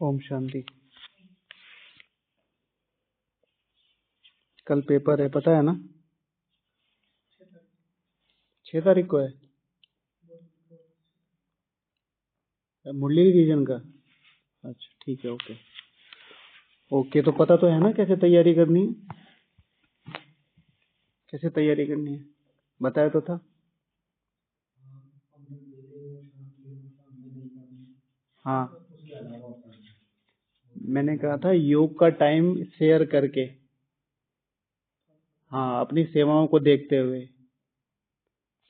ओम शांति। कल पेपर है, पता है ना? 6 तारीख को है मुरली रिवीजन का। अच्छा ठीक है, ओके ओके। तो पता तो है ना कैसे तैयारी करनी है? कैसे तैयारी करनी है बताया तो था। हाँ, मैंने कहा था योग का टाइम शेयर करके। हाँ, अपनी सेवाओं को देखते हुए।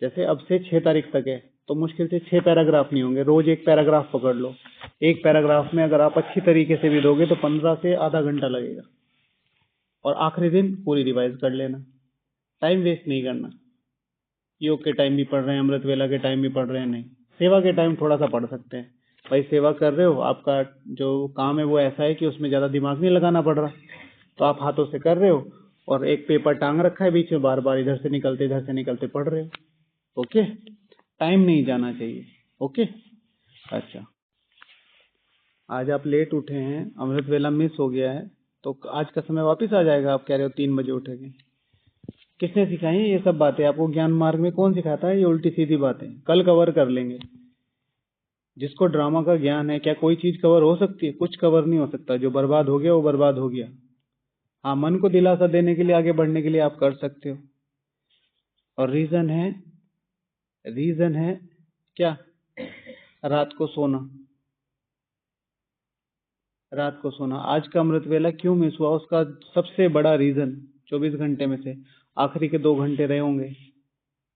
जैसे अब से 6 तारीख तक है तो मुश्किल से 6 पैराग्राफ नहीं होंगे, रोज एक पैराग्राफ पकड़ लो। एक पैराग्राफ में अगर आप अच्छी तरीके से भी दोगे तो 15 से आधा घंटा लगेगा, और आखिरी दिन पूरी रिवाइज कर लेना। टाइम वेस्ट नहीं करना। योग के टाइम भी पढ़ रहे हैं, अमृत वेला के टाइम भी पढ़ रहे हैं, नहीं, सेवा के टाइम थोड़ा सा पढ़ सकते हैं। भाई सेवा कर रहे हो, आपका जो काम है वो ऐसा है कि उसमें ज्यादा दिमाग नहीं लगाना पड़ रहा, तो आप हाथों से कर रहे हो और एक पेपर टांग रखा है बीच में, बार बार इधर से निकलते पढ़ रहे हो। ओके, टाइम नहीं जाना चाहिए। ओके, अच्छा। आज आप लेट उठे हैं, अमृत वेला मिस हो गया है, तो आज का समय वापस आ जाएगा। आप कह रहे हो 3 बजे उठेंगे। किसने सिखाई है ये सब बातें आपको? ज्ञान मार्ग में कौन सिखाता है ये उल्टी सीधी बातें? कल कवर कर लेंगे। जिसको ड्रामा का ज्ञान है, क्या कोई चीज कवर हो सकती है? कुछ कवर नहीं हो सकता। जो बर्बाद हो गया वो बर्बाद हो गया। हाँ, मन को दिलासा देने के लिए, आगे बढ़ने के लिए आप कर सकते हो। और रीजन है क्या? रात को सोना। आज का अमृत वेला क्यों मिस हुआ, उसका सबसे बड़ा रीजन 24 घंटे में से आखिरी के 2 घंटे रहे होंगे।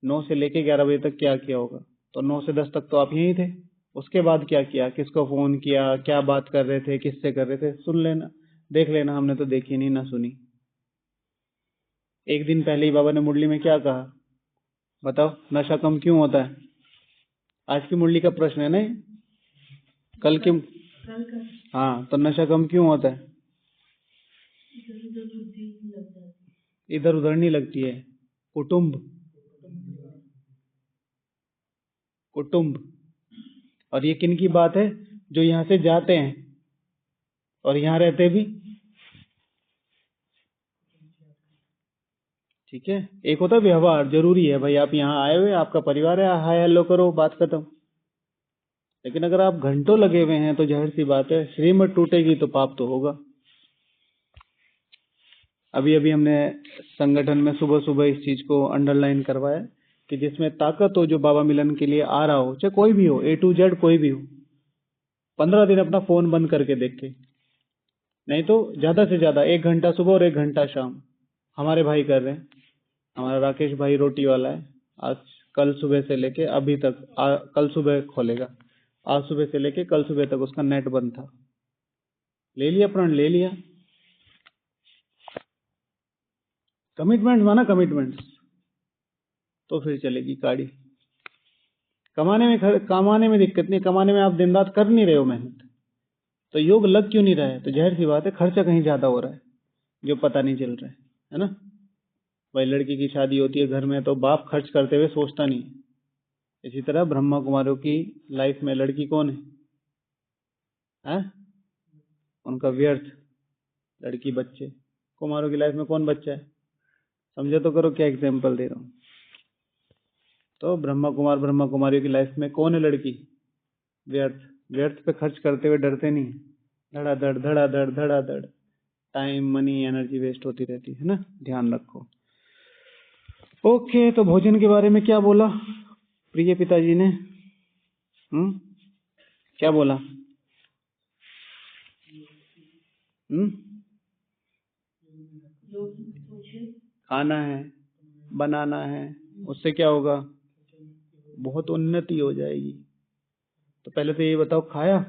9 से लेके 11 बजे तक क्या किया होगा? तो 9 से 10 तक तो आप यहीं थे। उसके बाद क्या किया? किसको फोन किया, क्या बात कर रहे थे, किससे कर रहे थे? सुन लेना, देख लेना। हमने तो देखी नहीं ना सुनी। एक दिन पहले ही बाबा ने मुरली में क्या कहा बताओ? नशा कम क्यों होता है? आज की मुरली का प्रश्न है ना, कल की। हाँ, तो नशा कम क्यों होता है? इधर उधर नहीं लगती है। कुटुंब। और ये किन की बात है? जो यहाँ से जाते हैं और यहाँ रहते भी। ठीक है, एक होता है व्यवहार, जरूरी है भाई, आप यहाँ आए हुए, आपका परिवार है, हाय हेलो करो, बात खत्म। लेकिन अगर आप घंटों लगे हुए हैं तो जाहिर सी बात है, श्रीमत टूटेगी तो पाप तो होगा। अभी अभी हमने संगठन में सुबह सुबह इस चीज को अंडरलाइन करवाया कि जिसमें ताकत हो, जो बाबा मिलन के लिए आ रहा हो, चाहे कोई भी हो, A to Z कोई भी हो, 15 दिन अपना फोन बंद करके देखे। नहीं तो ज्यादा से ज्यादा 1 घंटा सुबह और 1 घंटा शाम। हमारे भाई कर रहे हैं, हमारा राकेश भाई रोटी वाला है। आज कल सुबह से लेके अभी तक कल सुबह खोलेगा। आज सुबह से लेके कल सुबह तक उसका नेट बंद था। ले लिया प्रण, ले लिया। कमिटमेंट माना कमिटमेंट, तो फिर चलेगी गाड़ी। कमाने में दिक्कत नहीं, कमाने में आप दिन रात कर नहीं रहे हो मेहनत, तो योग लग क्यों नहीं रहा है? तो जाहिर सी बात है, खर्चा कहीं ज्यादा हो रहा है जो पता नहीं चल रहा है ना? भाई लड़की की शादी होती है घर में तो बाप खर्च करते हुए सोचता नहीं। इसी तरह ब्रह्मा कुमारियों की लाइफ में लड़की कौन है? उनका व्यर्थ। लड़की बच्चे। कुमारों की लाइफ में कौन बच्चा है? समझे तो करो क्या एग्जाम्पल दे रहा हूँ। तो ब्रह्मा कुमारियों की लाइफ में कौन है? लड़की। व्यर्थ। व्यर्थ पे खर्च करते हुए डरते नहीं। धड़ाधड़ टाइम मनी एनर्जी वेस्ट होती रहती है ना, ध्यान रखो। ओके, तो भोजन के बारे में क्या बोला प्रिय पिताजी ने? क्या बोला? खाना है, बनाना है, उससे क्या होगा? बहुत उन्नति हो जाएगी। तो पहले तो ये बताओ, खाया?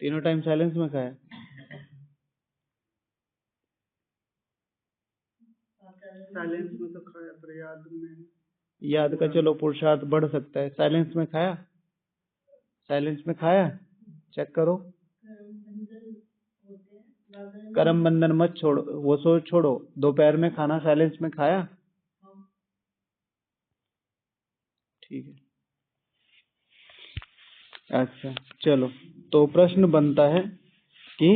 तीनों टाइम साइलेंस में खाया? साइलेंस में तो खाया, पर याद का चलो पुरुषार्थ बढ़ सकता है। साइलेंस में खाया? साइलेंस में खाया? चेक करो। कर्म बंधन मत छोड़ो, वो सोच छोड़ो। दोपहर में खाना साइलेंस में खाया? ठीक है, अच्छा चलो। तो प्रश्न बनता है कि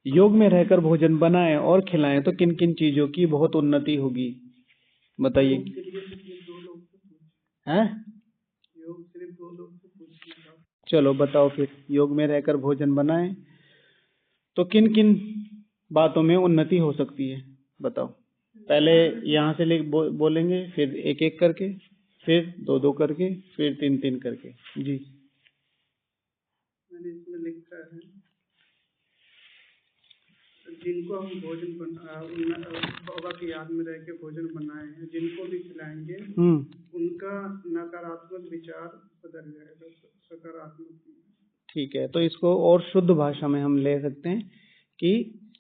योग में रहकर भोजन बनाएं और खिलाएं तो किन किन चीजों की बहुत उन्नति होगी, बताइए। हैं? योग सिर्फ 2 लोग से पूछना। चलो बताओ फिर, योग में रहकर भोजन बनाएं तो किन किन बातों में उन्नति हो सकती है, बताओ। पहले यहाँ से बोलेंगे, फिर एक एक करके, फिर 2-2 करके, फिर 3-3 करके। जी, मैंने इसमें लिखा है जिनको हम भोजन बाबा की याद में रह के भोजन बनाए हैं, जिनको भी खिलाएंगे उनका नकारात्मक विचार बदल जाएगा सकारात्मक। ठीक है, तो इसको और शुद्ध भाषा में हम ले सकते हैं कि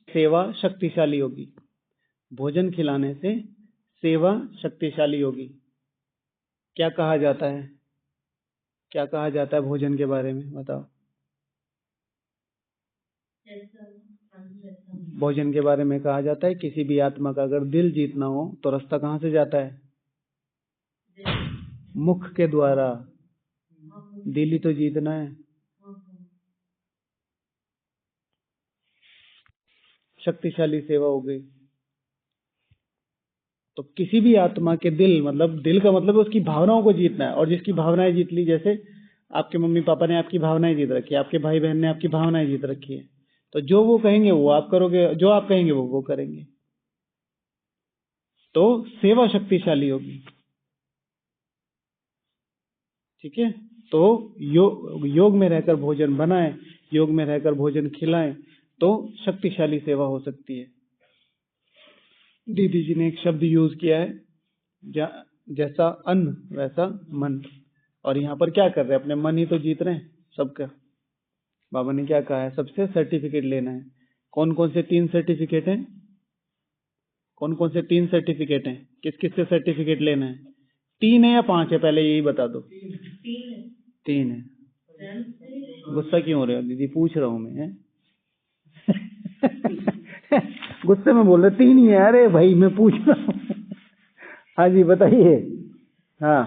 सेवा शक्तिशाली होगी। भोजन खिलाने से सेवा शक्तिशाली होगी। क्या कहा जाता है, क्या कहा जाता है भोजन के बारे में, बताओ। भोजन के बारे में कहा जाता है किसी भी आत्मा का अगर दिल जीतना हो तो रास्ता कहाँ से जाता है? मुख के द्वारा। दिल ही तो जीतना है। शक्तिशाली सेवा हो गई। तो किसी भी आत्मा के दिल, मतलब दिल का मतलब उसकी भावनाओं को जीतना है, और जिसकी भावनाएं जीत ली, जैसे आपके मम्मी पापा ने आपकी भावनाएं जीत रखी है, आपके भाई बहन ने आपकी भावनाएं जीत रखी है, तो जो वो कहेंगे वो आप करोगे, जो आप कहेंगे वो करेंगे। तो सेवा शक्तिशाली होगी। ठीक है, तो योग में रहकर भोजन बनाएं, योग में रहकर भोजन खिलाएं तो शक्तिशाली सेवा हो सकती है। दीदी जी ने एक शब्द यूज किया है, जैसा अन्न वैसा मन। और यहाँ पर क्या कर रहे हैं, अपने मन ही तो जीत रहे हैं सबका। बाबा ने क्या कहा है, सबसे सर्टिफिकेट लेना है। कौन कौन से 3 सर्टिफिकेट हैं? कौन कौन से 3 सर्टिफिकेट हैं? किस किस से सर्टिफिकेट लेना है? 3 है या 5 है, पहले यही बता दो। 3 है। गुस्सा क्यों हो रहे हो दीदी, पूछ रहा हूँ मैं। गुस्से में बोल रहे 3 ही है। अरे भाई मैं पूछ रहा हूँ। हाँ जी बताइए। हाँ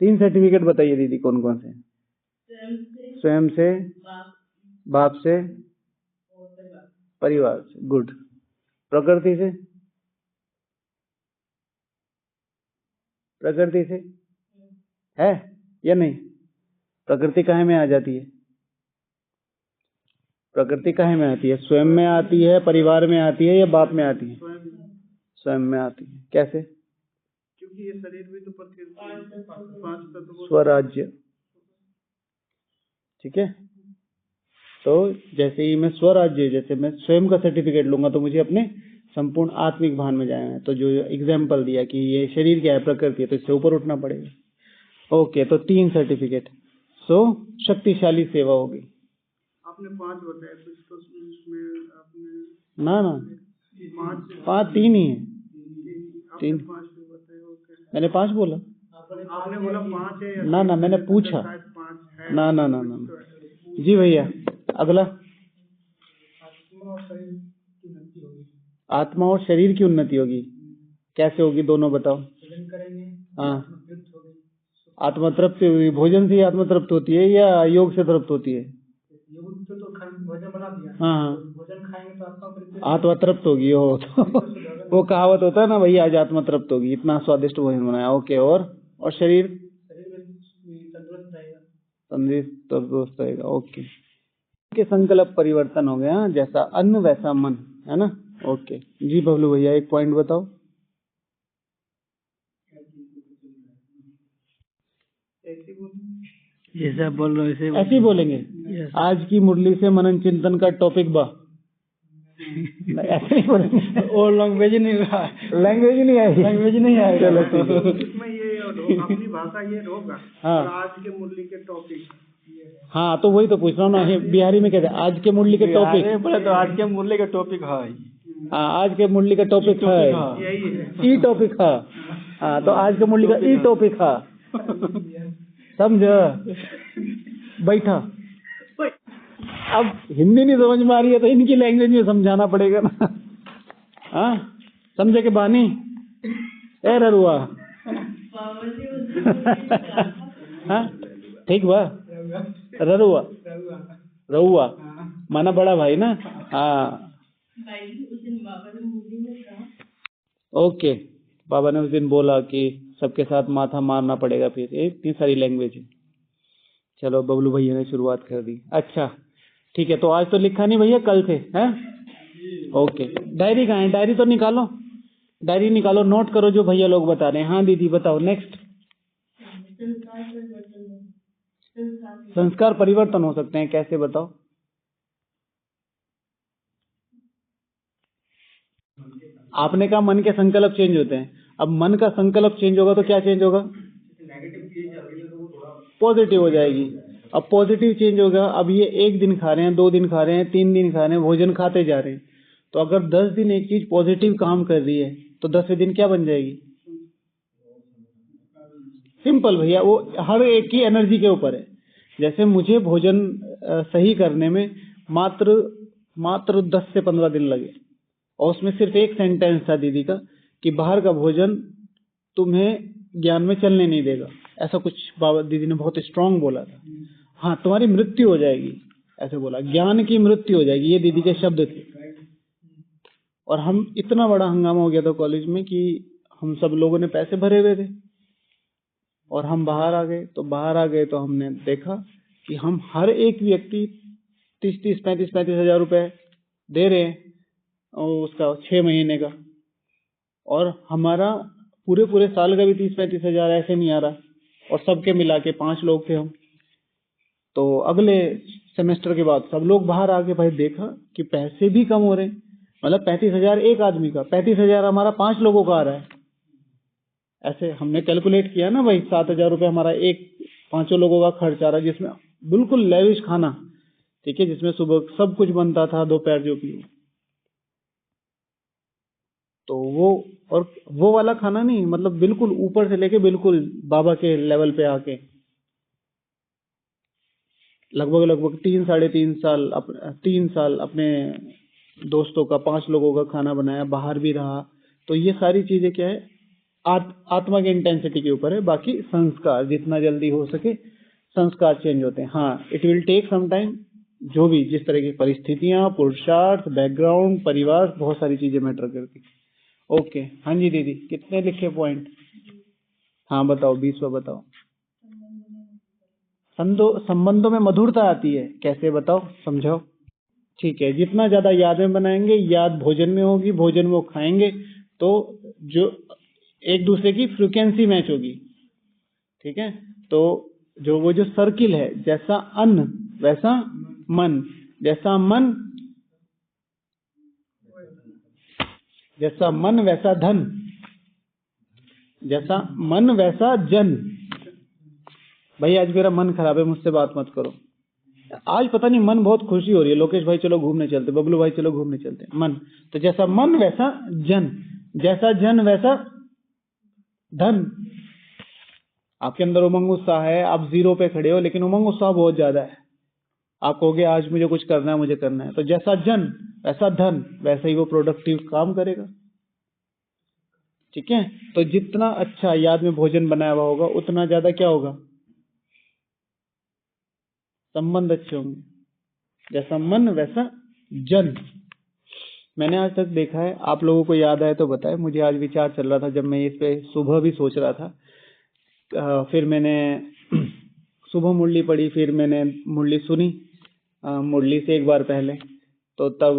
3 सर्टिफिकेट बताइए दीदी, कौन कौन से? स्वयं से, बाप से, परिवार से। गुड। प्रकृति से? प्रकृति से है या नहीं? प्रकृति काहे में आ जाती है? प्रकृति काहे में आती है? स्वयं में आती है, परिवार में आती है, या बाप में आती है? स्वयं में आती है। कैसे? क्योंकि ये शरीर भी तो प्रकृति। स्वराज्य। ठीक है, तो जैसे ही मैं स्वराज्य, जैसे मैं स्वयं का सर्टिफिकेट लूंगा तो मुझे अपने संपूर्ण आत्मिक भान में जाना है। तो जो एग्जाम्पल दिया कि ये शरीर क्या है, प्रकृति है, तो इससे ऊपर उठना पड़ेगा। ओके, तो 3 सर्टिफिकेट। सो शक्तिशाली सेवा होगी। आपने 5 बताया तो उसमें आपने ना 5 3 ही है। 3 मैंने 5 बोला? आपने बोला 5 है ना? मैंने पूछा ना। जी भैया, अगला। आत्मा और शरीर की उन्नति होगी। कैसे होगी, दोनों बताओ। हाँ, आत्मा तृप्त होगी। भोजन से आत्मा तृप्त होती है या योग से तृप्त होती है? भोजन बना दिया। हाँ, भोजन खाएंगे तो आत्मा तृप्त होगी। वो कहावत होता है ना, भैया आज आत्मा तृप्त होगी, इतना स्वादिष्ट भोजन बनाया। ओके, और शरीर तंदुरुस्त रहेगा। ओके, के संकल्प परिवर्तन हो गया, जैसा अन्न वैसा मन, है ना? ओके जी बबलू भैया, एक पॉइंट बताओ। जैसा बोल रहे हो ऐसे ही बोलेंगे। आज की मुरली से मनन चिंतन का टॉपिक बा। ऐसे नहीं बोलेंगे। और लैंग्वेज नहीं रहा, लैंग्वेज नहीं आई। चलो ठीक है, इसमें ये अपनी भाषा ये होगा। हाँ, आज के मुरली के टॉपिक। हाँ तो वही तो पूछ रहा हूँ ना, बिहारी में कहते हैं आज के मुरली के टॉपिक। बोले तो आज के मुरली का टॉपिक है। हाँ, आज के मुरली का टॉपिक है, ई टॉपिक है। हाँ, तो आज के मुरली का ई टॉपिक है, समझ? बैठा। अब हिंदी नहीं समझ में आ रही है तो इनकी लैंग्वेज में समझाना पड़ेगा ना। हाँ, समझे के बानी? ए ररुआ। हाँ ठीक बा, ररुआ रहुआ हाँ। माना बड़ा भाई ना। हाँ ओके। बाबा ने उस दिन बोला कि सबके साथ माथा मारना पड़ेगा, फिर ये इतनी सारी लैंग्वेज है। चलो बबलू भैया ने शुरुआत कर दी। अच्छा ठीक है, तो आज तो लिखा नहीं भैया, कल से हैं? ओके। डायरी कहाँ है? डायरी तो निकालो, डायरी निकालो, नोट करो जो भैया लोग बता रहे हैं। हाँ दीदी बताओ नेक्स्ट। संस्कार परिवर्तन हो सकते हैं, कैसे बताओ? आपने कहा मन के संकल्प चेंज होते हैं। अब मन का संकल्प चेंज होगा तो क्या चेंज होगा? पॉजिटिव हो जाएगी। अब पॉजिटिव चेंज होगा। अब ये 1 दिन खा रहे हैं, 2 दिन खा रहे हैं, 3 दिन खा रहे हैं, भोजन खाते जा रहे हैं। तो अगर 10 दिन एक चीज पॉजिटिव काम कर रही है तो 10वें दिन क्या बन जाएगी? सिंपल भैया, वो हर एक की एनर्जी के ऊपर है। जैसे मुझे भोजन सही करने में मात्र 10 से 15 दिन लगे, और उसमें सिर्फ एक सेंटेंस था दीदी का कि बाहर का भोजन तुम्हें ज्ञान में चलने नहीं देगा, ऐसा कुछ बाबा दीदी ने बहुत स्ट्रांग बोला था। हाँ तुम्हारी मृत्यु हो जाएगी, ऐसे बोला, ज्ञान की मृत्यु हो जाएगी, ये दीदी के शब्द थे। और हम इतना बड़ा हंगामा हो गया था कॉलेज में कि हम सब लोगों ने पैसे भरे हुए थे और हम बाहर आ गए। तो बाहर आ गए तो हमने देखा कि हम हर एक व्यक्ति 30-30, 35-35 हजार रुपए दे रहे हैं, और उसका 6 महीने का, और हमारा पूरे साल का भी 30-35 हजार ऐसे नहीं आ रहा, और सबके मिला के 5 लोग थे हम। तो अगले सेमेस्टर के बाद सब लोग बाहर आके भाई देखा कि पैसे भी कम हो रहे हैं, मतलब 35 हजार एक आदमी का, 35 हजार हमारा 5 लोगों का आ रहा है। ऐसे हमने कैलकुलेट किया ना भाई, 7 हजार रुपये हमारा एक 5 लोगों का खर्च आ रहा है, जिसमें बिल्कुल लेविश खाना, ठीक है, जिसमें सुबह सब कुछ बनता था, दोपहर जो भी। तो वो वाला खाना नहीं, मतलब बिल्कुल ऊपर से लेके बिल्कुल बाबा के लेवल पे आके लगभग 3 साल अपने दोस्तों का 5 लोगों का खाना बनाया, बाहर भी रहा। तो ये सारी चीजें क्या है, आत्मा की इंटेंसिटी के ऊपर है। बाकी संस्कार जितना जल्दी हो सके संस्कार चेंज होते हैं। हाँ it will take some time, जो भी जिस तरह की परिस्थितियां, पुरुषार्थ, बैकग्राउंड, परिवार, बहुत सारी चीजें मैटर करती। ओके हाँ जी दीदी, कितने लिखे पॉइंट? हाँ बताओ, 20वां बताओ। संबंधों में मधुरता आती है, कैसे बताओ, समझाओ। ठीक है, जितना ज्यादा याद में बनाएंगे, याद भोजन में होगी, भोजन में वो खाएंगे तो जो एक दूसरे की फ्रीक्वेंसी मैच होगी, ठीक है। तो जो सर्किल है, जैसा अन्न वैसा मन, जैसा मन वैसा धन, जैसा मन वैसा जन। भाई आज मेरा मन खराब है, मुझसे बात मत करो। आज पता नहीं मन बहुत खुशी हो रही है, लोकेश भाई चलो घूमने चलते, बबलू भाई चलो घूमने चलते। मन, तो जैसा मन वैसा जन, जैसा जन वैसा धन। आपके अंदर उमंग उत्साह है, आप 0 पे खड़े हो, लेकिन उमंग उत्साह बहुत ज्यादा है। आप कहोगे आज मुझे कुछ करना है, मुझे करना है, तो जैसा जन वैसा धन, वैसा ही वो प्रोडक्टिव काम करेगा, ठीक है। तो जितना अच्छा याद में भोजन बनाया हुआ होगा, उतना ज्यादा क्या होगा, संबंध अच्छे होंगे। जैसा मन वैसा जन। मैंने आज तक देखा है, आप लोगों को याद आए तो बताए, मुझे आज विचार चल रहा था जब मैं इस पे सुबह भी सोच रहा था। फिर मैंने सुबह मुरली पढ़ी, फिर मैंने मुरली सुनी मुरली से एक बार पहले, तो तब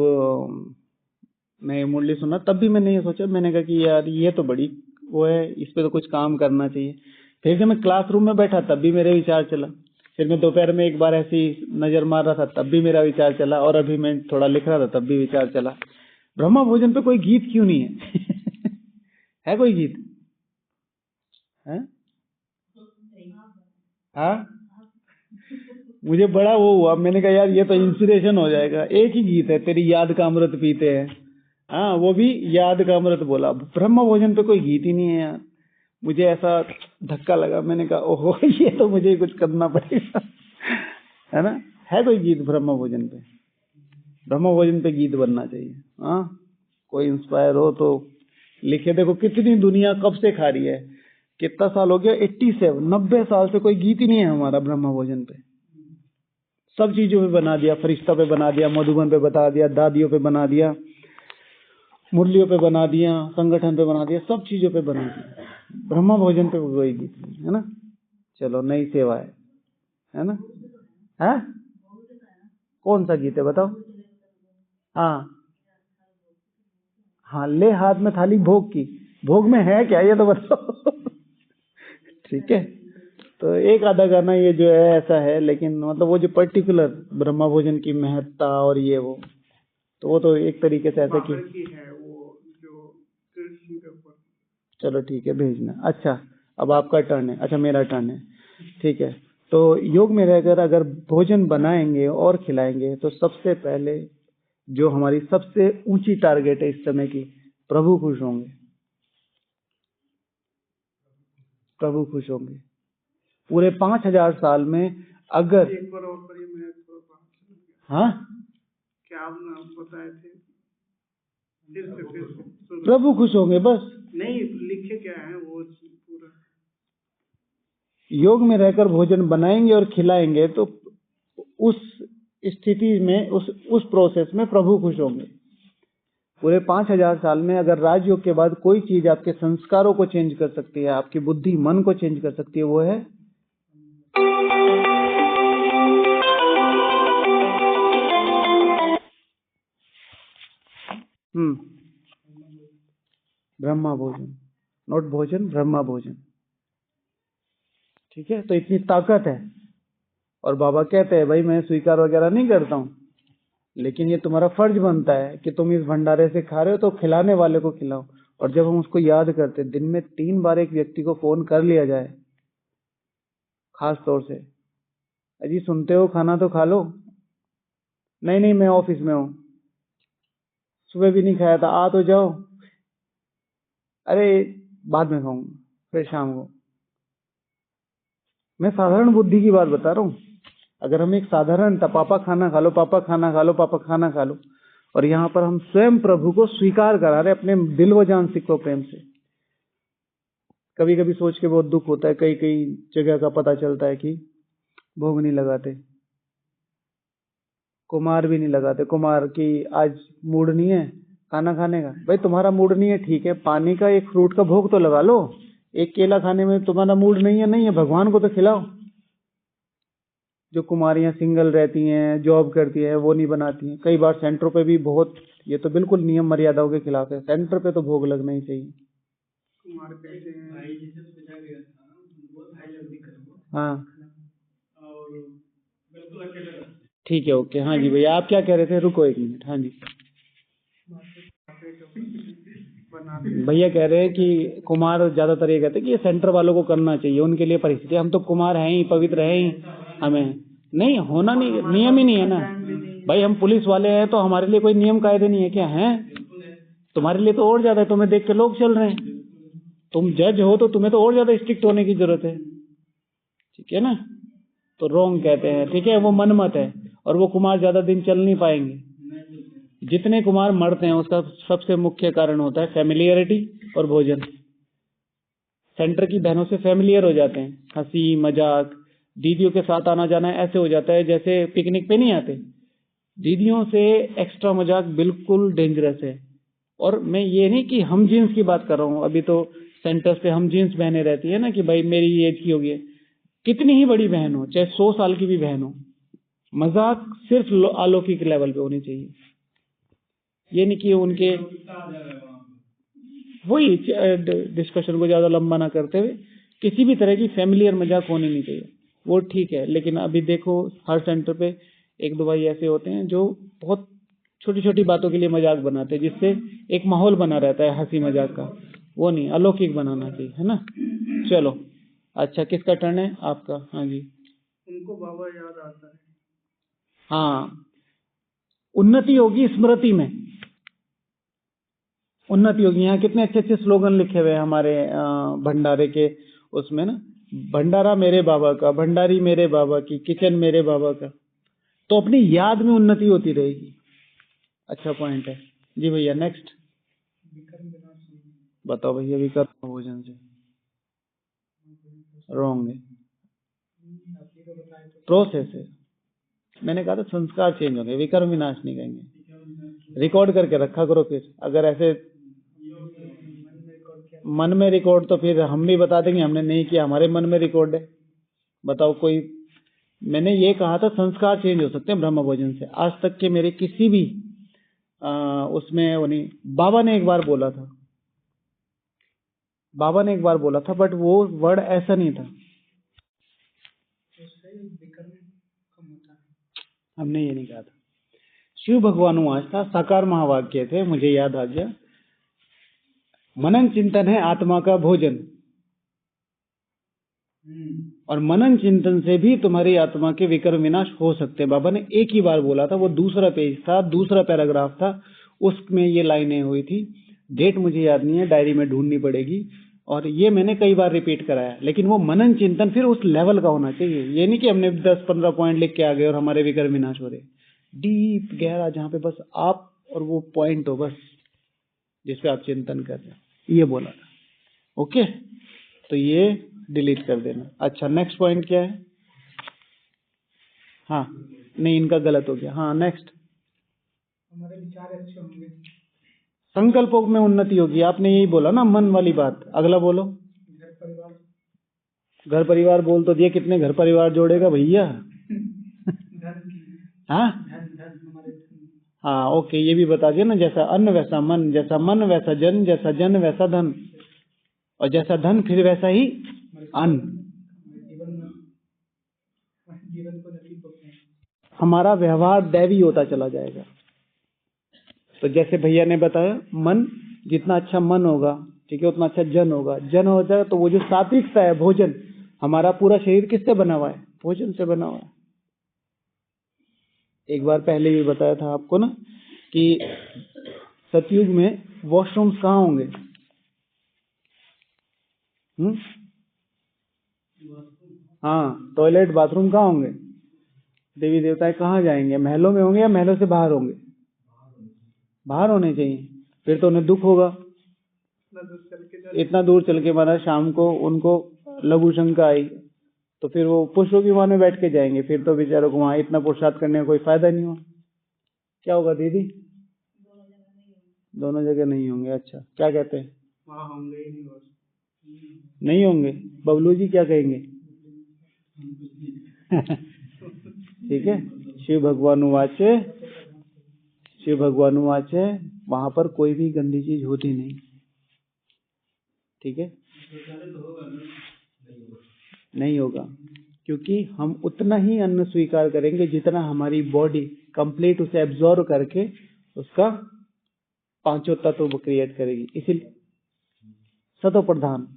मैं मुरली सुना, तब भी मैंने ये सोचा, मैंने कहा कि यार ये तो बड़ी वो है, इस पे तो कुछ काम करना चाहिए। फिर जब मैं क्लासरूम में बैठा तब भी मेरे विचार चला, फिर मैं दोपहर में एक बार ऐसी नजर मार रहा था तब भी मेरा विचार चला, और अभी मैं थोड़ा लिख रहा था तब भी विचार चला, ब्रह्मा भोजन पे कोई गीत क्यों नहीं है? है कोई गीत? है? हाँ मुझे बड़ा वो हुआ, मैंने कहा यार ये तो इंस्पिरेशन हो जाएगा। एक ही गीत है, तेरी याद का अमृत पीते हैं, हाँ वो भी याद का अमृत बोला, ब्रह्म भोजन पे कोई गीत ही नहीं है यार। मुझे ऐसा धक्का लगा, मैंने कहा ओहो ये तो मुझे कुछ करना पड़ेगा, है ना। है कोई गीत ब्रह्म भोजन पे? ब्रह्म भोजन पे गीत बनना चाहिए। हाँ कोई इंस्पायर हो तो लिखे। देखो कितनी दुनिया कब से खा रही है, कितना साल हो गया, 87 90 साल से कोई गीत ही नहीं है हमारा ब्रह्म भोजन पे। सब चीजों पे बना दिया, फरिश्ता पे बना दिया, मधुबन पे बता दिया, दादियों पे बना दिया, मुरलियों पे बना दिया, संगठन पे बना दिया, सब चीजों पे बना दिया। ब्रह्मा भोजन पे वही गीत है ना। चलो नई सेवा है ना। है कौन सा गीत है बताओ। हाँ हाँ, ले हाथ में थाली भोग की, भोग में है क्या ये तो बताओ। ठीक है, तो एक आधा गाना ये जो है ऐसा है, लेकिन मतलब वो जो पर्टिकुलर ब्रह्मा भोजन की महत्ता और ये वो तो एक तरीके से ऐसा कि है वो जो कृष्ण के ऊपर। चलो ठीक है, भेजना। अच्छा अब आपका टर्न है। अच्छा मेरा टर्न है, ठीक है। तो योग में रहकर अगर भोजन बनाएंगे और खिलाएंगे तो सबसे पहले जो हमारी सबसे ऊंची टारगेट है इस समय की, प्रभु खुश होंगे, प्रभु खुश होंगे। पूरे 5000 साल में अगर एक बार और करिए, मैं थोड़ा हाँ क्या आप बताए थे, फिर से प्रभु खुश होंगे बस। नहीं लिखे क्या है वो पूरा। योग में रहकर भोजन बनाएंगे और खिलाएंगे तो उस स्थिति में उस प्रोसेस में प्रभु खुश होंगे। पूरे 5000 साल में अगर राजयोग के बाद कोई चीज आपके संस्कारों को चेंज कर सकती है, आपकी बुद्धि मन को चेंज कर सकती है, वो है ब्रह्मा भोजन। नॉट भोजन, ब्रह्मा भोजन। ठीक है, तो इतनी ताकत है। और बाबा कहते हैं भाई मैं स्वीकार वगैरह नहीं करता हूं, लेकिन ये तुम्हारा फर्ज बनता है कि तुम इस भंडारे से खा रहे हो तो खिलाने वाले को खिलाओ। और जब हम उसको याद करते, दिन में 3 बार एक व्यक्ति को फोन कर लिया जाए, खास तौर से, अजी सुनते हो खाना तो खा लो। नहीं नहीं मैं ऑफिस में हूं, सुबह भी नहीं खाया था, आ तो जाओ। अरे बाद में खाऊंगा, फिर शाम को। मैं साधारण बुद्धि की बात बता रहा हूं। अगर हम एक साधारण था, पापा खाना खा लो, पापा खाना खा लो, पापा खाना खा लो, और यहाँ पर हम स्वयं प्रभु को स्वीकार करा रहे अपने दिल व जान सिको प्रेम से। कभी कभी सोच के बहुत दुख होता है, कई कई जगह का पता चलता है कि भोग नहीं लगाते, कुमार भी नहीं लगाते। कुमार की आज मूड नहीं है खाना खाने का। भाई तुम्हारा मूड नहीं है ठीक है, पानी का एक फ्रूट का भोग तो लगा लो। एक केला खाने में तुम्हारा मूड नहीं है, नहीं है, भगवान को तो खिलाओ। जो कुमारियां सिंगल रहती हैं, जॉब करती है, वो नहीं बनाती हैं। कई बार सेंटरों पे भी बहुत, ये तो बिल्कुल नियम मर्यादाओं के खिलाफ है, सेंटर पे तो भोग लगना ही चाहिए। कुमार कहते हैं हाँ ठीक है, ओके। हाँ जी भैया, आप क्या कह रहे थे? रुको 1 मिनट। हाँ जी भैया कह रहे हैं कि कुमार ज्यादातर ये कहते हैं कि ये सेंटर वालों को करना चाहिए, उनके लिए परिस्थिति। हम तो कुमार हैं ही, पवित्र हैं ही, हमें नहीं होना, नहीं नियम ही नहीं है ना भाई। हम पुलिस वाले हैं तो हमारे लिए कोई नियम कायदे नहीं है क्या? है तुम्हारे लिए तो और ज्यादा है, तुम्हें देख के लोग चल रहे हैं। तुम जज हो तो तुम्हें तो और ज्यादा स्ट्रिक्ट होने की जरूरत है, ठीक है ना। तो रोंग कहते हैं, ठीक है, वो मनमत है। और वो कुमार ज्यादा दिन चल नहीं पाएंगे। जितने कुमार मरते हैं उसका सबसे मुख्य कारण होता है फैमिलियरिटी और भोजन। सेंटर की बहनों से फैमिलियर हो जाते हैं, हंसी मजाक, दीदियों के साथ आना जाना ऐसे हो जाता है जैसे पिकनिक पे नहीं आते। दीदियों से एक्स्ट्रा मजाक बिल्कुल डेंजरस है। और मैं ये नहीं कि हम जीन्स की बात कर रहा हूँ, अभी तो सेंटर्स पे हम जीन्स बहने रहती है ना कि भाई मेरी एज की होगी, कितनी ही बड़ी बहन हो, चाहे 100 साल की भी बहन हो, मजाक सिर्फ अलौकिक लेवल पे होनी चाहिए। ये नहीं कि उनके वही डिस्कशन को ज्यादा लंबा ना करते हुए किसी भी तरह की फैमिलियर मजाक होनी नहीं चाहिए, वो ठीक है। लेकिन अभी देखो हर सेंटर पे 1-2 भाई ऐसे होते हैं जो बहुत छोटी छोटी बातों के लिए मजाक बनाते हैं, जिससे एक माहौल बना रहता है हंसी मजाक का। वो नहीं, अलौकिक बनाना चाहिए, है ना। चलो अच्छा, किसका टर्न है? आपका। हाँ जी। उनको बाबा याद आता है। हाँ, उन्नति होगी स्मृति में, उन्नति होगी। यहाँ कितने अच्छे अच्छे स्लोगन लिखे हुए हैं हमारे भंडारे के उसमें ना, भंडारा मेरे बाबा का, भंडारी मेरे बाबा की, किचन मेरे बाबा का। तो अपनी याद में उन्नति होती रहेगी। अच्छा पॉइंट है जी भैया। नेक्स्ट बताओ भैया। विकर्म भोजन से रॉन्ग है, प्रोसेस है। मैंने कहा था संस्कार चेंज होंगे, विकर्म विनाश नहीं कहेंगे। रिकॉर्ड करके रखा करो, फिर अगर ऐसे मन में रिकॉर्ड तो फिर हम भी बता देंगे हमने नहीं किया, हमारे मन में रिकॉर्ड है। बताओ कोई, मैंने ये कहा था संस्कार चेंज हो सकते हैं ब्रह्म भोजन से। आज तक के मेरे किसी भी उसमें वो नहीं। बाबा ने एक बार बोला था, बाबा ने एक बार बोला था, बट वो वर्ड ऐसा नहीं था। हमने ये नहीं कहा था। शिव भगवानुवाच था, साकार महावाक्य थे, मुझे याद आ गया। मनन चिंतन है आत्मा का भोजन, और मनन चिंतन से भी तुम्हारी आत्मा के विकर्म विनाश हो सकते हैं। बाबा ने एक ही बार बोला था, वो दूसरा पेज था, दूसरा पैराग्राफ था, उसमें ये लाइनें हुई थी। डेट मुझे याद नहीं है, डायरी में ढूंढनी पड़ेगी। और ये मैंने कई बार रिपीट कराया, लेकिन वो मनन चिंतन फिर उस लेवल का होना चाहिए। ये नहीं कि हमने 10-15 पॉइंट लिख के आ गए और हमारे विकर्म विनाश हो रहे। डीप गहरा, जहां पे बस आप और वो पॉइंट हो, बस जिसपे आप चिंतन कर रहे हैं, ये बोला था। ओके, तो ये डिलीट कर देना। अच्छा, नेक्स्ट पॉइंट क्या है? हाँ नहीं, इनका गलत हो गया। हाँ नेक्स्ट, हमारे विचार अच्छे होंगे, संकल्पों में उन्नति होगी। आपने यही बोला ना, मन वाली बात। अगला बोलो। घर परिवार, घर परिवार बोल तो दिया, कितने घर परिवार जोड़ेगा भैया? धन की, हाँ धन हमारे धन। हाँ ओके, ये भी बता दिया ना, जैसा अन्न वैसा मन, जैसा मन वैसा जन, जैसा जन वैसा धन, और जैसा धन फिर वैसा ही अन्न। जीवन को नसीब होते हैं। हमारा व्यवहार दैवी होता चला जाएगा। तो जैसे भैया ने बताया, मन जितना अच्छा मन होगा, ठीक है, उतना अच्छा जन होगा। जन हो जाएगा तो वो जो सात्विकता है, भोजन, हमारा पूरा शरीर किससे बना हुआ है? भोजन से बना हुआ है। एक बार पहले भी बताया था आपको ना कि सतयुग में वॉशरूम्स कहाँ होंगे? हाँ, टॉयलेट बाथरूम कहाँ होंगे? देवी देवताएं कहाँ जाएंगे? महलों में होंगे या महलों से बाहर होंगे? बाहर होने चाहिए, फिर तो उन्हें दुख होगा। इतना दूर चल के माना शाम को उनको लघु शंका आई, तो फिर वो पुष्पों की मान में बैठ के जाएंगे, फिर तो बेचारों को वहां इतना पुरुषार्थ करने का कोई फायदा नहीं होगा। क्या होगा दीदी? दोनों जगह नहीं होंगे। अच्छा, क्या कहते हैं? वहाँ होंगे ही नहीं, नहीं होंगे। बबलू जी क्या कहेंगे? ठीक है। शिव भगवानुवाचे, शिव भगवानुवाचे, वहां पर कोई भी गंदी चीज होती नहीं। ठीक है, नहीं होगा, क्योंकि हम उतना ही अन्न स्वीकार करेंगे जितना हमारी बॉडी कंप्लीट उसे एब्जॉर्व करके उसका पांचों तत्व क्रिएट करेगी। इसीलिए सतो प्रधान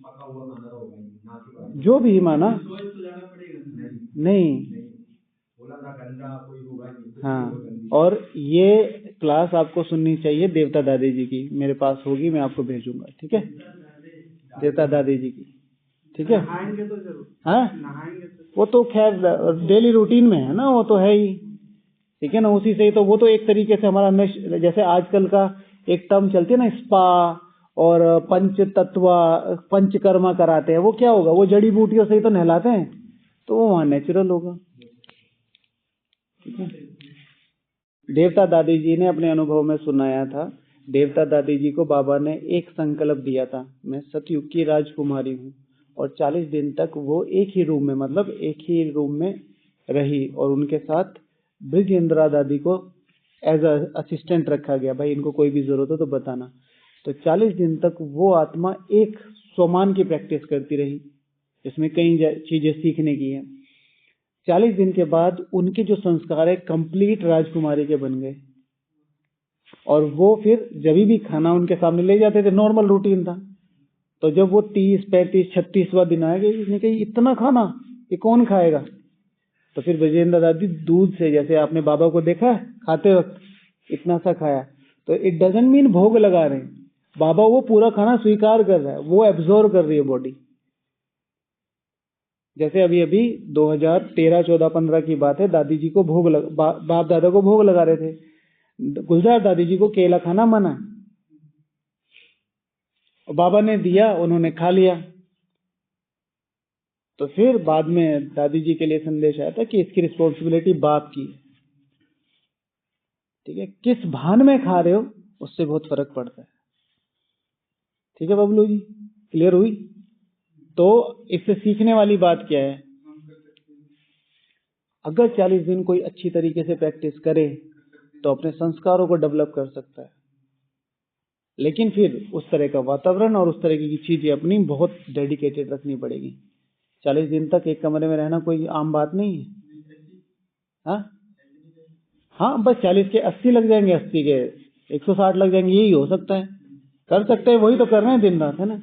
जो भी माना नहीं। हाँ, और ये क्लास आपको सुननी चाहिए देवता दादी जी की, मेरे पास होगी, मैं आपको भेजूंगा। ठीक है, देवता दादी जी की। ठीक है, नहाएंगे तो जरूर। हाँ, नहाएंगे तो, वो तो खैर डेली रूटीन में है ना, वो तो है ही। ठीक है ना, उसी से ही तो वो तो एक तरीके से हमारा जैसे आजकल का एक टर्म चलती है ना, स्पा और पंच तत्व पंचकर्मा कराते हैं, वो क्या होगा? वो जड़ी बूटियों से ही तो नहलाते हैं, तो वो वहां नेचुरल होगा। ठीक है, देवता दादी जी ने अपने अनुभव में सुनाया था। देवता दादी जी को बाबा ने एक संकल्प दिया था, मैं सतयुग की राजकुमारी हूँ, और 40 दिन तक वो एक ही रूम में, मतलब एक ही रूम में रही, और उनके साथ ब्रिजेंद्रा दादी को एज असिस्टेंट रखा गया। भाई इनको कोई भी जरूरत हो तो बताना। तो 40 दिन तक वो आत्मा एक स्वमान की प्रैक्टिस करती रही, इसमें कई चीजें सीखने की है। 40 दिन के बाद उनके जो संस्कार है कंप्लीट राजकुमारी के बन गए, और वो फिर जब भी खाना उनके सामने ले जाते थे, नॉर्मल रूटीन था। तो जब वो 30, 35, 36वां दिन आएगा, इसने कही इतना खाना ये कौन खाएगा? तो फिर ब्रजेंद्र दादी दूध से, जैसे आपने बाबा को देखा है खाते वक्त इतना सा खाया, तो इट डजंट मीन भोग लगा रहे हैं, बाबा वो पूरा खाना स्वीकार कर रहा है, वो एब्जॉर्व कर रही है बॉडी। जैसे अभी 2013, 14, 15 की बात है, दादी जी को बाप दादा को भोग लगा रहे थे। गुलजार दादी जी को केला खाना मना, और बाबा ने दिया, उन्होंने खा लिया। तो फिर बाद में दादी जी के लिए संदेश आया था कि इसकी रिस्पॉन्सिबिलिटी बाप की, ठीक है, किस भान में खा रहे हो उससे बहुत फर्क पड़ता है। ठीक है बबलू जी, क्लियर हुई? तो इससे सीखने वाली बात क्या है, अगर 40 दिन कोई अच्छी तरीके से प्रैक्टिस करे तो अपने संस्कारों को डेवलप कर सकता है, लेकिन फिर उस तरह का वातावरण और उस तरह की चीजें अपनी बहुत डेडिकेटेड रखनी पड़ेगी। 40 दिन तक एक कमरे में रहना कोई आम बात नहीं है। हाँ, बस 40 के 80 लग जाएंगे, 80 के 160 लग जाएंगे, यही हो सकता है, कर सकते हैं, वही तो कर रहे हैं दिन रात, है ना?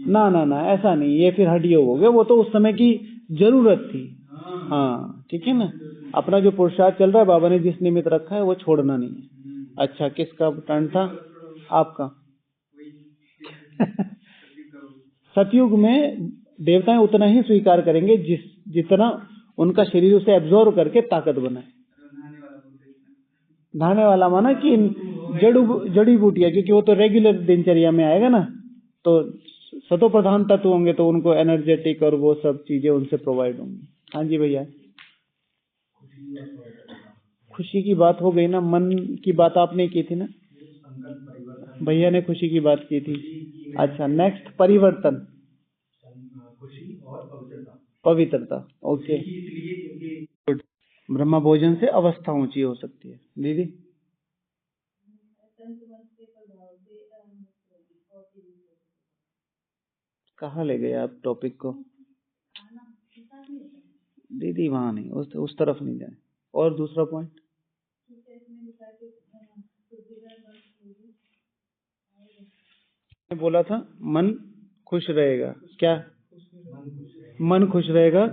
ना ना ना, ऐसा नहीं, ये फिर हड्डियों हो गया, वो तो उस समय की जरूरत थी। हाँ ठीक है ना, अपना जो पुरुषार्थ चल रहा है, बाबा ने जिस निमित्त रखा है वो छोड़ना नहीं है। अच्छा, किसका टर्न था? आपका। सतयुग में देवताएं उतना ही स्वीकार करेंगे जितना उनका शरीर उसे एब्जॉर्व करके ताकत बनाए। नहाने वाला माना कि जड़ी बूटियां, क्योंकि वो तो रेगुलर दिनचर्या में आएगा ना, तो सतो प्रधान तत्व होंगे तो उनको एनर्जेटिक और वो सब चीजें उनसे प्रोवाइड होंगी। हाँ जी भैया, खुशी की बात हो गई ना, मन की बात आपने की थी ना, भैया ने खुशी की बात की थी। अच्छा, नेक्स्ट परिवर्तन, पवित्रता। Okay, good. ब्रह्म भोजन से अवस्था ऊंची हो सकती है। दीदी, कहाँ ले गए आप टॉपिक को? दीदी वहां नहीं, उस तरफ नहीं जाए। और दूसरा पॉइंट बोला था, मन खुश रहेगा। क्या मन खुश रहेगा?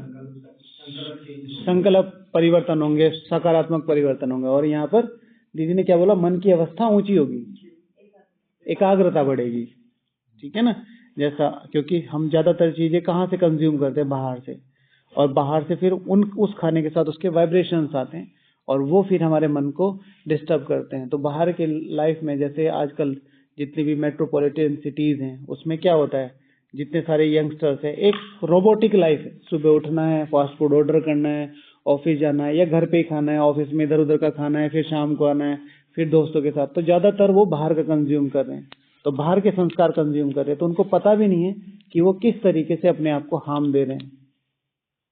संकल्प परिवर्तन होंगे, सकारात्मक परिवर्तन होंगे। और यहाँ पर दीदी ने क्या बोला? मन की अवस्था ऊंची होगी, एकाग्रता बढ़ेगी। ठीक है ना? जैसा, क्योंकि हम ज्यादातर चीजें कहाँ से कंज्यूम करते हैं? बाहर से, और बाहर से फिर उस खाने के साथ उसके वाइब्रेशंस आते हैं और वो फिर हमारे मन को डिस्टर्ब करते हैं। तो बाहर के लाइफ में, जैसे आजकल जितनी भी मेट्रोपॉलिटन सिटीज हैं, उसमें क्या होता है, जितने सारे यंगस्टर्स हैं, एक रोबोटिक लाइफ है। सुबह उठना है, फास्ट फूड ऑर्डर करना है, ऑफिस जाना है, या घर पे ही खाना है, ऑफिस में इधर उधर का खाना है, फिर शाम को आना है, फिर दोस्तों के साथ। तो ज्यादातर वो बाहर का कंज्यूम कर रहे हैं, तो बाहर के संस्कार कंज्यूम कर रहे हैं, तो उनको पता भी नहीं है कि वो किस तरीके से अपने आप को हार्म दे रहे हैं।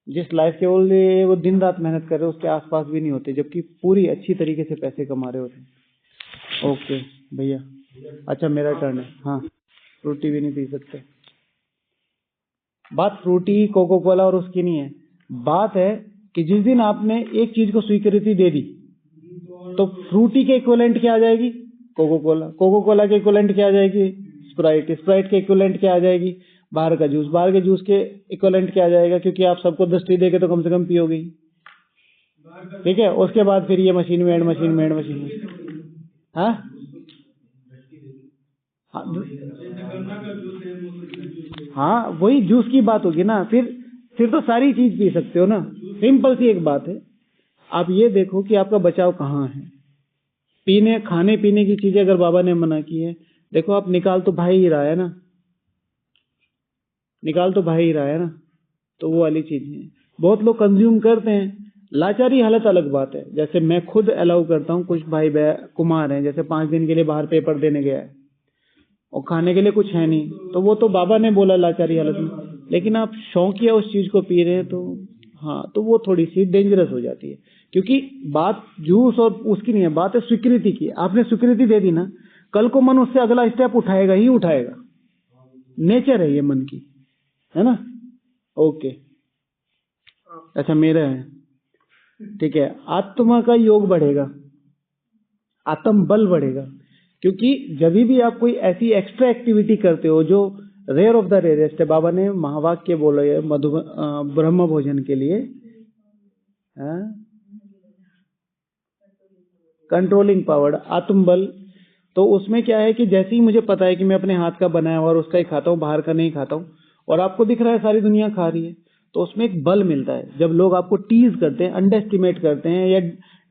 जिस लाइफ के लिए वो दिन रात मेहनत कर रहे हैं उसके आसपास भी नहीं होते, जबकि पूरी अच्छी तरीके से पैसे कमा रहे होते हैं। ओके भैया, अच्छा मेरा टर्न है। हाँ, फ्रूटी भी नहीं पी सकते। बात फ्रूटी, कोको कोला और उसकी नहीं है। बात है कि जिस दिन आपने एक चीज को स्वीकृति दे दी, तो फ्रूटी के इक्विवेलेंट क्या आ जाएगी? Coca Cola. कोको कोला के इक्विवेलेंट क्या आ जाएगी? स्प्राइट। स्प्राइट के इक्विवेलेंट क्या आ जाएगी? बाहर का जूस। बाहर के जूस के इक्विवेलेंट क्या आ जाएगा? क्योंकि आप सबको दृष्टि देके तो कम से कम पियोगे। ठीक है, उसके बाद फिर ये मशीन में हाँ हाँ, वही जूस की बात होगी ना। फिर तो सारी चीज पी सकते हो ना। सिंपल सी एक बात है, आप ये देखो कि आपका बचाव कहाँ है। खाने पीने की चीजें अगर बाबा ने मना की है, देखो आप निकाल तो भाई ही रहा है ना, तो वो वाली चीज है। बहुत लोग कंज्यूम करते हैं, लाचारी हालत अलग बात है। जैसे मैं खुद अलाउ करता हूँ, कुछ भाई कुमार हैं, जैसे 5 दिन के लिए बाहर पेपर देने गया है और खाने के लिए कुछ है नहीं, तो वो तो बाबा ने बोला लाचारी हालत में, लेकिन आप शौकिया उस चीज को पी रहे हैं, तो हाँ, तो वो थोड़ी सी डेंजरस हो जाती है। क्योंकि बात जूस और उसकी नहीं है, बात है स्वीकृति की। आपने स्वीकृति दे दी ना, कल को मन उससे अगला स्टेप उठाएगा ही उठाएगा। नेचर है ये मन की, है ना? ओके, अच्छा मेरा है। ठीक है, आत्मा का योग बढ़ेगा, आत्म बल बढ़ेगा। क्योंकि जब भी आप कोई ऐसी एक्स्ट्रा एक्टिविटी करते हो जो रेयर ऑफ द रेयरेस्ट है, बाबा ने महावाक्य बोला है ब्रह्म भोजन के लिए, कंट्रोलिंग पावर, आत्मबल। तो उसमें क्या है कि जैसे ही मुझे पता है कि मैं अपने हाथ का बनाया हुआ और उसका ही खाता हूँ, बाहर का नहीं खाता हूँ, और आपको दिख रहा है सारी दुनिया खा रही है, तो उसमें एक बल मिलता है। जब लोग आपको टीज करते हैं, अंडर एस्टिमेट करते हैं या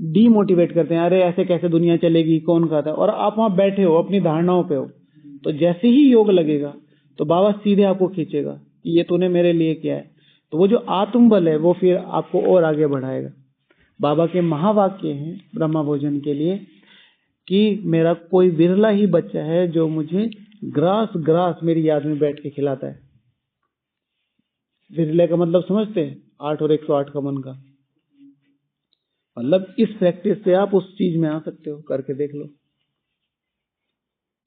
डीमोटिवेट करते हैं, अरे ऐसे कैसे दुनिया चलेगी, कौन खाता है, और आप वहां बैठे हो अपनी धारणाओं पे हो, तो जैसे ही योग लगेगा तो बाबा सीधे आपको खींचेगा कि ये तूने मेरे लिए किया है। तो वो जो आत्मबल है वो फिर आपको और आगे बढ़ाएगा। बाबा के महावाक्य हैं ब्रह्मा भोजन के लिए कि मेरा कोई विरला ही बच्चा है जो मुझे ग्रास ग्रास मेरी याद में बैठ के खिलाता है। विरले का मतलब समझते हैं? 8 और 108 का मन का मतलब इस प्रैक्टिस से आप उस चीज में आ सकते हो, करके देख लो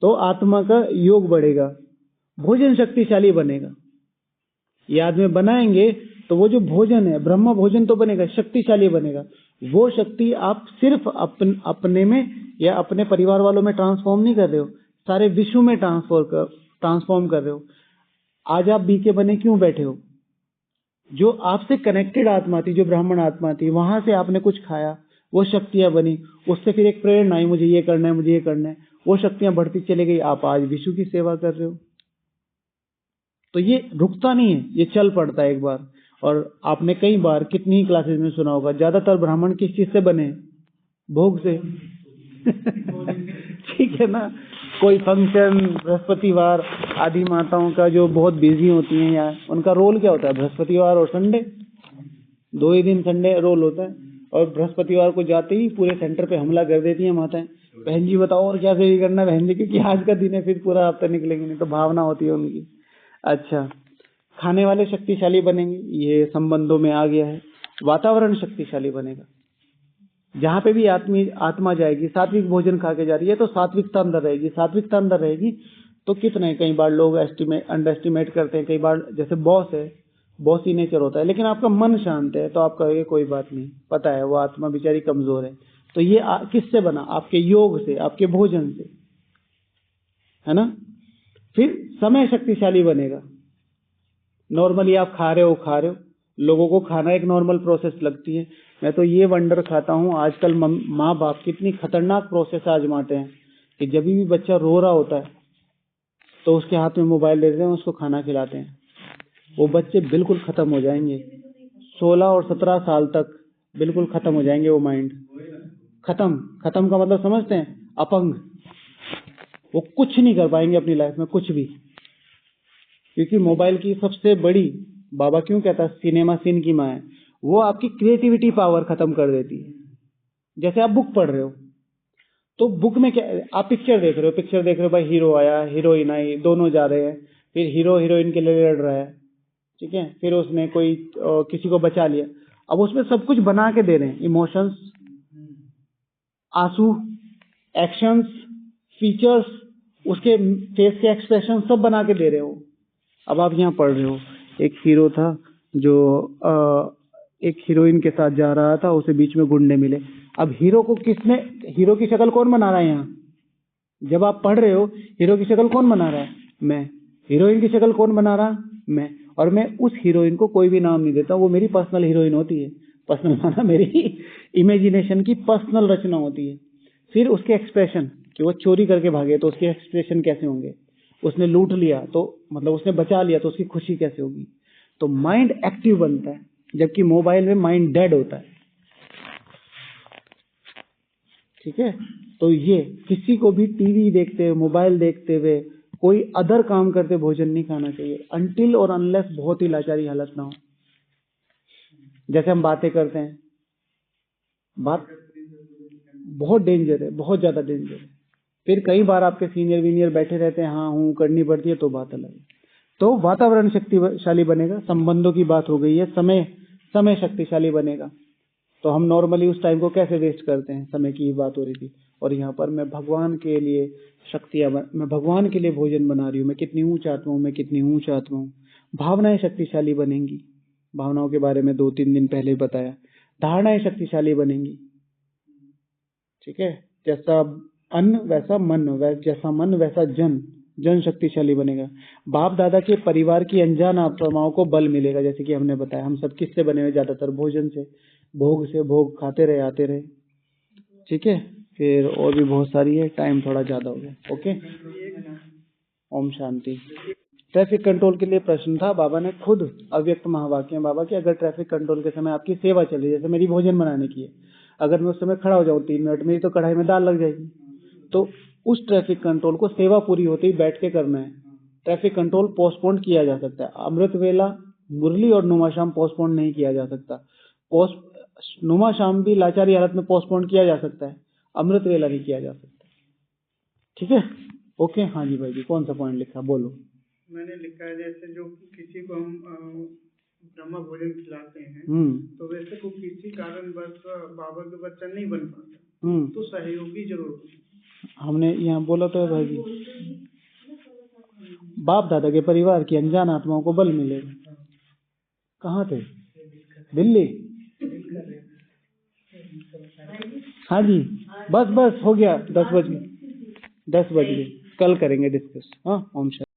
तो आत्मा का योग बढ़ेगा, भोजन शक्तिशाली बनेगा। याद में बनाएंगे तो वो जो भोजन है ब्रह्म भोजन तो बनेगा, शक्तिशाली बनेगा। वो शक्ति आप सिर्फ अपने में या अपने परिवार वालों में ट्रांसफॉर्म नहीं कर रहे हो, सारे विश्व में ट्रांसफॉर्म कर रहे हो। आज आप बीके बने क्यों बैठे हो? जो आपसे कनेक्टेड आत्मा थी, जो ब्राह्मण आत्मा थी, वहां से आपने कुछ खाया, वो शक्तियां बनी, उससे फिर एक प्रेरणा आई, मुझे ये करना है, मुझे ये करना है, वो शक्तियां बढ़ती चली गई, आप आज विश्व की सेवा कर रहे हो। तो ये रुकता नहीं है, ये चल पड़ता है एक बार। और आपने कई बार कितनी ही क्लासेस में सुना होगा, ज्यादातर ब्राह्मण किस चीज से बने? भोग से। ठीक है ना? कोई फंक्शन, बृहस्पतिवार, आदि माताओं का जो बहुत बिजी होती हैं यार, उनका रोल क्या होता है? बृहस्पतिवार और संडे, 2 ही दिन संडे रोल होता है। और बृहस्पतिवार को जाते ही पूरे सेंटर पे हमला कर देती हैं माताएं, बहन जी बताओ और क्या सेवी करना है बहन जी, क्योंकि आज का दिन है, फिर पूरा हफ्ता निकलेंगे नहीं, तो भावना होती है उनकी। अच्छा, खाने वाले शक्तिशाली बनेंगे, ये संबंधों में आ गया है। वातावरण शक्तिशाली बनेगा, जहां पे भी आत्मा जाएगी, सात्विक भोजन खा के जा रही है तो सात्विकता अंदर रहेगी। सात्विकता अंदर रहेगी तो कितने, कई बार लोग अंडर एस्टिमेट करते हैं, कई बार जैसे बॉस है, बॉसी नेचर होता है, लेकिन आपका मन शांत है तो आप कहोगे कोई बात नहीं, पता है वो आत्मा बेचारी कमजोर है। तो ये किससे बना? आपके योग से, आपके भोजन से, है ना? फिर समय शक्तिशाली बनेगा। नॉर्मली आप खा रहे हो, लोगों को खाना एक नॉर्मल प्रोसेस लगती है। मैं तो ये वंडर खाता हूँ, आजकल माँ बाप कितनी खतरनाक प्रोसेस आजमाते हैं कि जब भी बच्चा रो रहा होता है तो उसके हाथ में मोबाइल दे देते हैं, उसको खाना खिलाते हैं। वो बच्चे बिल्कुल खत्म हो जाएंगे, 16 और 17 साल तक बिल्कुल खत्म हो जाएंगे। वो माइंड खत्म का मतलब समझते हैं? अपंग। वो कुछ नहीं कर पाएंगे अपनी लाइफ में, कुछ भी। क्योंकि मोबाइल की सबसे बड़ी, बाबा क्यों कहता है सिनेमा सीन की माँ है, वो आपकी क्रिएटिविटी पावर खत्म कर देती है। जैसे आप बुक पढ़ रहे हो तो बुक में क्या, आप पिक्चर देख रहे हो, भाई हीरो आया, हीरोइन आई, दोनों जा रहे हैं, फिर हीरो हीरोइन के लिए लड़ रहा है, ठीक है, फिर उसने कोई किसी को बचा लिया। अब उसमें सब कुछ बना के दे रहे हैं, इमोशंस, आंसू, एक्शंस, फीचर्स, उसके फेस के एक्सप्रेशन सब बना के दे रहे हो। अब आप यहाँ पढ़ रहे हो, एक हीरो था जो एक हीरोइन के साथ जा रहा था, उसे बीच में गुंडे मिले। अब हीरो की शक्ल कौन बना रहा है यहाँ? जब आप पढ़ रहे हो, हीरो की शक्ल कौन बना रहा है? मैं। हीरोइन की शक्ल कौन बना रहा? मैं। और मैं उस हीरोइन को कोई भी नाम नहीं देता, वो मेरी पर्सनल हीरोइन होती है। पर्सनल माना मेरी इमेजिनेशन की पर्सनल रचना होती है। फिर उसके एक्सप्रेशन, कि वो चोरी करके भागे तो उसके एक्सप्रेशन कैसे होंगे, उसने लूट लिया तो मतलब उसने बचा लिया तो उसकी खुशी कैसे होगी। तो माइंड एक्टिव बनता है, जबकि मोबाइल में माइंड डेड होता है। ठीक है? तो ये किसी को भी टीवी देखते हुए, मोबाइल देखते हुए, कोई अदर काम करते भोजन नहीं खाना चाहिए, अनटिल और अनलेस बहुत ही लाचारी हालत ना हो। जैसे हम बातें करते हैं, बात बहुत डेंजर है, बहुत ज्यादा डेंजर है। फिर कई बार आपके सीनियर वीनियर बैठे रहते हैं, हाँ हूँ करनी पड़ती है, तो बात अलग है। तो वातावरण शक्तिशाली बनेगा। संबंधों की बात हो गई है, समय शक्तिशाली बनेगा। तो हम नॉर्मली उस टाइम को कैसे वेस्ट करते हैं, समय की बात हो रही थी। और यहाँ पर मैं भगवान के लिए मैं भगवान के लिए भोजन बना रही हूँ, मैं कितनी ऊंच आत्मा हूँ, मैं कितनी ऊंच आत्मा हूँ। भावनाएं शक्तिशाली बनेंगी, भावनाओं के बारे में 2-3 दिन पहले बताया। धारणाएं शक्तिशाली बनेंगी, ठीक है, जैसा अन्न वैसा मन, जैसा मन वैसा जन शक्तिशाली बनेगा। बाप दादा के परिवार की अनजान आत्माओं को बल मिलेगा। जैसे कि हमने बताया, हम सब किससे बने हुए? ज्यादातर भोजन से, भोग खाते रहे, आते रहे, ठीक है। फिर और भी बहुत सारी है, टाइम थोड़ा ज्यादा हो गया। Okay, Om Shanti. Traffic control के लिए प्रश्न था, बाबा ने खुद अव्यक्त महावाक्य बाबा कि अगर ट्रैफिक कंट्रोल के समय आपकी सेवा चल रही है, जैसे मेरी भोजन बनाने की है, अगर मैं उस समय खड़ा हो जाऊं 3 मिनट, मेरी तो कढ़ाई में दाल लग जाएगी। तो उस ट्रैफिक कंट्रोल को सेवा पूरी होते ही बैठ के करना है। ट्रैफिक कंट्रोल पोस्टपोन किया जा सकता है, अमृत वेला, मुरली और नुमाशाम पोस्टपोन नहीं किया जा सकता। नुमा शाम भी लाचारी हालत में पोस्टपोन किया जा सकता है, अमृत वेला नहीं किया जा सकता। ठीक है, ओके। हाँ जी भाई जी, कौन सा पॉइंट लिखा, बोलो। मैंने लिखा है जैसे जो किसी को हम ब्रह्म भोजन खिलाते हैं, तो वैसे को किसी कारण बस बाबा के बच्चा नहीं बन पाता, तो सहयोगी जरूर होना। हमने यहाँ बोला तो है भाई जी, बाप दादा के परिवार की अनजान आत्माओं को बल मिलेगा। कहाँ थे, दिल्ली? हाँ जी, बस बस हो गया, 10 बज गए, 10 बज गए, कल करेंगे डिस्कस। हाँ, ओम शांति।